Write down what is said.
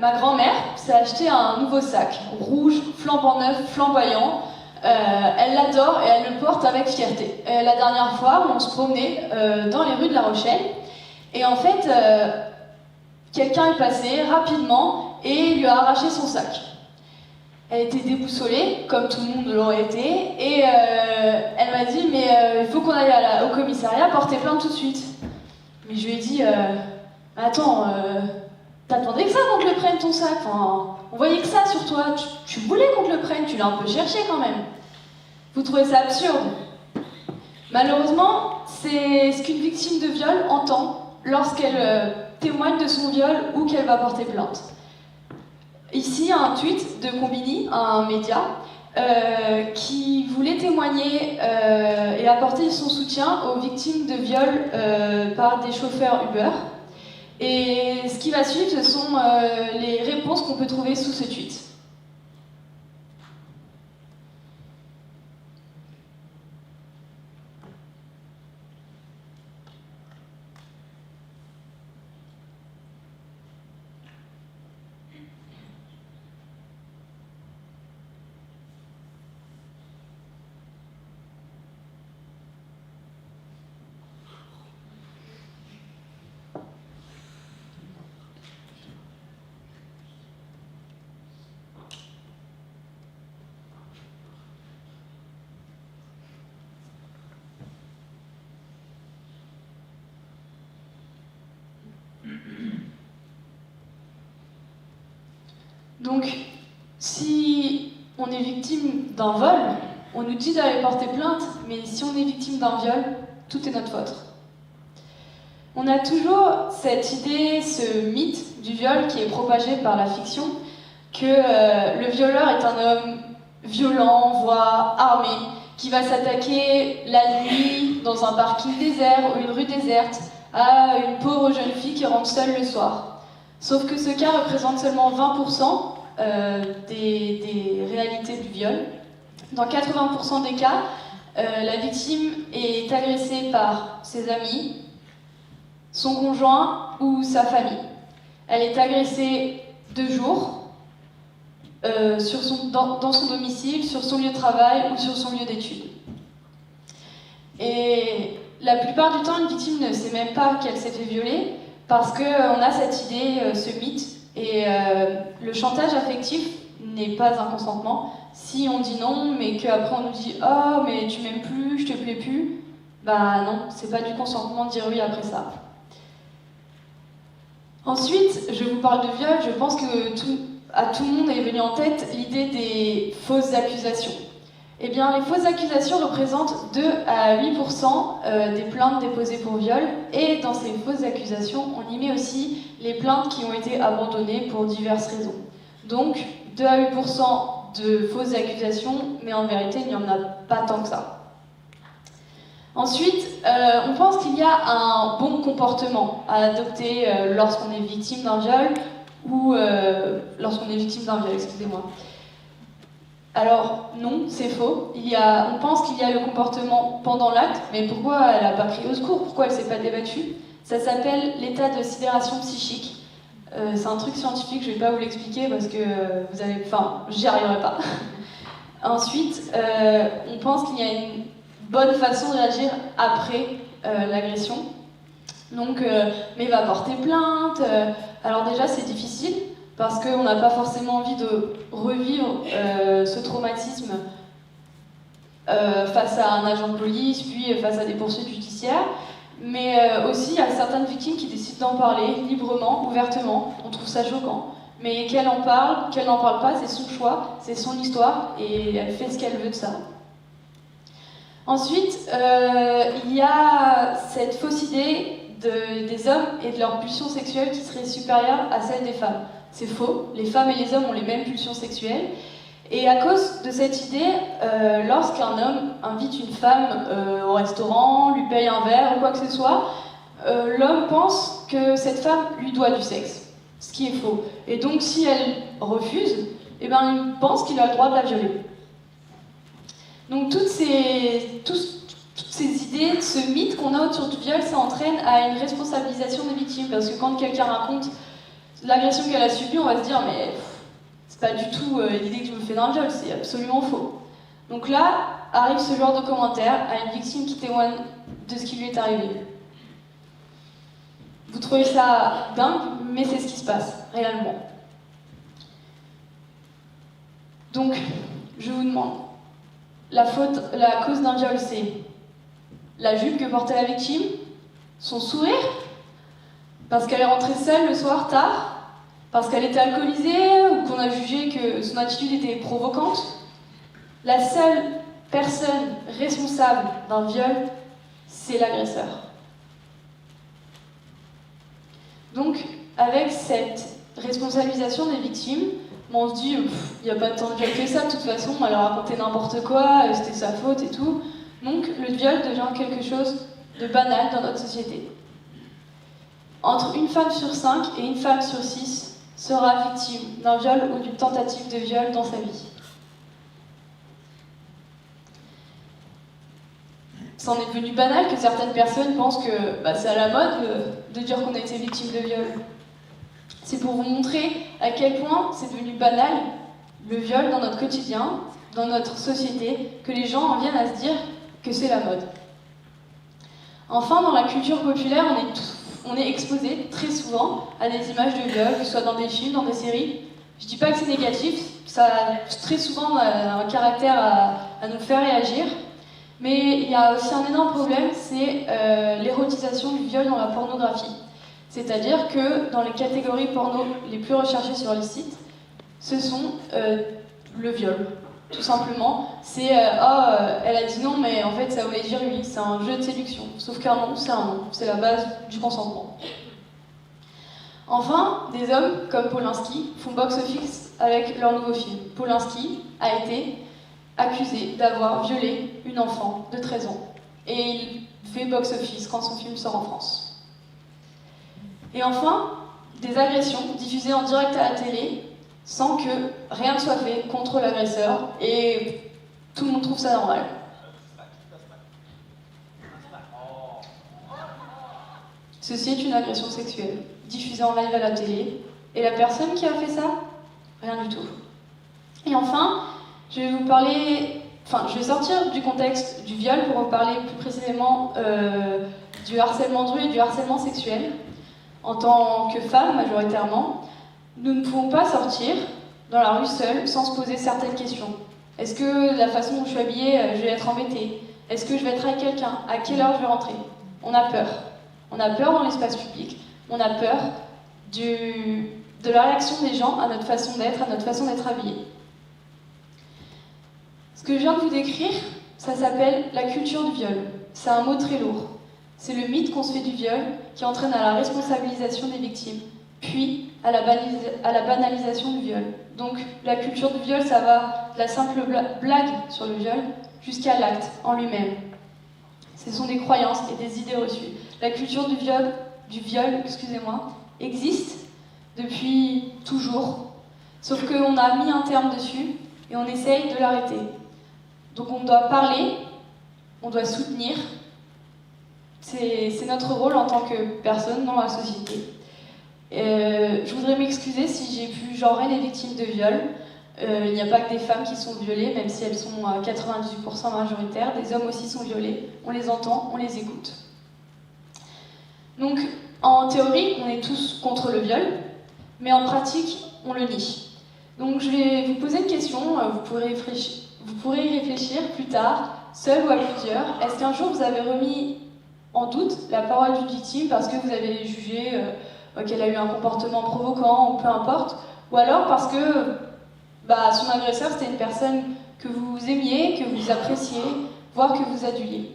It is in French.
ma grand-mère s'est acheté un nouveau sac, rouge, flambant neuf, flamboyant. Elle l'adore et elle le porte avec fierté. La dernière fois, on se promenait dans les rues de La Rochelle, et en fait, quelqu'un est passé rapidement et lui a arraché son sac. Elle était déboussolée, comme tout le monde l'aurait été, et elle m'a dit « mais il faut qu'on aille au commissariat porter plainte tout de suite ». Mais je lui ai dit « attends, t'attendais que ça qu'on te le prenne ton sac, enfin, on voyait que ça sur toi, tu voulais qu'on te le prenne, tu l'as un peu cherché quand même. Vous trouvez ça absurde ?» Malheureusement, c'est ce qu'une victime de viol entend lorsqu'elle témoigne de son viol ou qu'elle va porter plainte. Ici, un tweet de Combini, un média, qui voulait témoigner et apporter son soutien aux victimes de viol par des chauffeurs Uber. Et ce qui va suivre, ce sont les réponses qu'on peut trouver sous ce tweet. Donc, si on est victime d'un vol, on nous dit d'aller porter plainte, mais si on est victime d'un viol, tout est notre faute. On a toujours cette idée, ce mythe du viol qui est propagé par la fiction, que le violeur est un homme violent, voire armé, qui va s'attaquer la nuit dans un parking désert ou une rue déserte à une pauvre jeune fille qui rentre seule le soir. Sauf que ce cas représente seulement 20% des réalités du viol. Dans 80% des cas, la victime est agressée par ses amis, son conjoint ou sa famille. Elle est agressée de jour, dans son domicile, sur son lieu de travail ou sur son lieu d'études. Et la plupart du temps, une victime ne sait même pas qu'elle s'est fait violer parce qu'on a cette idée, ce mythe, et le chantage affectif n'est pas un consentement. Si on dit non, mais qu'après on nous dit « Oh, mais tu m'aimes plus, je te plais plus », bah non, c'est pas du consentement de dire oui après ça. Ensuite, je vous parle de viol, je pense que à tout le monde est venu en tête l'idée des fausses accusations. Eh bien, les fausses accusations représentent 2 à 8% des plaintes déposées pour viol, et dans ces fausses accusations, on y met aussi les plaintes qui ont été abandonnées pour diverses raisons. Donc, 2 à 8% de fausses accusations, mais en vérité, il n'y en a pas tant que ça. Ensuite, on pense qu'il y a un bon comportement à adopter lorsqu'on est victime d'un viol, ou lorsqu'on est victime d'un viol, excusez-moi. Alors non, c'est faux. On pense qu'il y a le comportement pendant l'acte, mais pourquoi elle n'a pas crié au secours? Pourquoi elle ne s'est pas débattue? Ça s'appelle l'état de sidération psychique. C'est un truc scientifique, je ne vais pas vous l'expliquer parce que j'y arriverai pas. Ensuite, on pense qu'il y a une bonne façon de réagir après l'agression. Donc, mais va porter plainte. Alors déjà, c'est difficile parce qu'on n'a pas forcément envie de revivre ce traumatisme face à un agent de police, puis face à des poursuites judiciaires. Mais aussi, il y a certaines victimes qui décident d'en parler librement, ouvertement. On trouve ça choquant. Mais qu'elle en parle, qu'elle n'en parle pas, c'est son choix, c'est son histoire, et elle fait ce qu'elle veut de ça. Ensuite, il y a cette fausse idée des hommes et de leur pulsion sexuelle qui serait supérieure à celle des femmes. C'est faux, les femmes et les hommes ont les mêmes pulsions sexuelles. Et à cause de cette idée, lorsqu'un homme invite une femme au restaurant, lui paye un verre ou quoi que ce soit, l'homme pense que cette femme lui doit du sexe, ce qui est faux. Et donc si elle refuse, eh ben, il pense qu'il a le droit de la violer. Donc toutes ces idées, ce mythe qu'on a autour du viol, ça entraîne à une responsabilisation des victimes, parce que quand quelqu'un raconte l'agression qu'elle a subie, on va se dire mais c'est pas du tout l'idée que je me fais d'un viol, c'est absolument faux. Donc là, arrive ce genre de commentaire à une victime qui témoigne de ce qui lui est arrivé. Vous trouvez ça dingue, mais c'est ce qui se passe, réellement. Donc, je vous demande, la cause d'un viol, c'est la jupe que portait la victime, son sourire, parce qu'elle est rentrée seule le soir tard, parce qu'elle était alcoolisée ou qu'on a jugé que son attitude était provocante. La seule personne responsable d'un viol, c'est l'agresseur. Donc, avec cette responsabilisation des victimes, on se dit, il n'y a pas tant de viol que ça, de toute façon, elle a raconté n'importe quoi, c'était sa faute et tout. Donc, le viol devient quelque chose de banal dans notre société. Entre une femme sur 5 et une femme sur 6 sera victime d'un viol ou d'une tentative de viol dans sa vie. C'en est devenu banal que certaines personnes pensent que c'est à la mode de dire qu'on a été victime de viol. C'est pour vous montrer à quel point c'est devenu banal, le viol dans notre quotidien, dans notre société, que les gens en viennent à se dire que c'est la mode. Enfin, dans la culture populaire, on est exposé très souvent à des images de viol, que ce soit dans des films, dans des séries. Je dis pas que c'est négatif, ça a très souvent un caractère à nous faire réagir. Mais il y a aussi un énorme problème, c'est l'érotisation du viol dans la pornographie. C'est-à-dire que dans les catégories porno les plus recherchées sur les sites, ce sont le viol, tout simplement. C'est elle a dit non, mais en fait ça voulait dire oui, c'est un jeu de séduction. Sauf qu'un non, c'est un non, c'est la base du consentement. Enfin, des hommes comme Polanski font box-office avec leur nouveau film. Polanski a été accusé d'avoir violé une enfant de 13 ans. Et il fait box-office quand son film sort en France. Et enfin, des agressions diffusées en direct à la télé sans que rien ne soit fait contre l'agresseur et tout le monde trouve ça normal. Ceci est une agression sexuelle, diffusée en live à la télé, et la personne qui a fait ça, rien du tout. Et enfin, je vais sortir du contexte du viol pour vous parler plus précisément du harcèlement de rue et du harcèlement sexuel. En tant que femme, majoritairement, nous ne pouvons pas sortir dans la rue seule sans se poser certaines questions. Est-ce que la façon dont je suis habillée, je vais être embêtée? Est-ce que je vais être avec quelqu'un? À quelle heure je vais rentrer? On a peur. On a peur dans l'espace public. On a peur de la réaction des gens à notre façon d'être habillée. Ce que je viens de vous décrire, ça s'appelle la culture du viol. C'est un mot très lourd. C'est le mythe qu'on se fait du viol qui entraîne à la responsabilisation des victimes, puis à la banalisation du viol. Donc la culture du viol, ça va de la simple blague sur le viol jusqu'à l'acte en lui-même. Ce sont des croyances et des idées reçues. La culture du viol, existe depuis toujours, sauf qu'on a mis un terme dessus et on essaye de l'arrêter. Donc on doit parler, on doit soutenir. C'est notre rôle en tant que personne dans la société. Je voudrais m'excuser si j'ai pu genrer les victimes de viol. Il n'y a pas que des femmes qui sont violées, même si elles sont à 98% majoritaires. Des hommes aussi sont violés. On les entend, on les écoute. Donc, en théorie, on est tous contre le viol, mais en pratique, on le nie. Donc, je vais vous poser une question. Vous pourrez y réfléchir plus tard, seul ou à plusieurs. Est-ce qu'un jour vous avez remis en doute la parole d'une victime parce que vous avez jugé qu'elle a eu un comportement provoquant ou peu importe, ou alors parce que son agresseur c'était une personne que vous aimiez, que vous appréciez, voire que vous aduliez.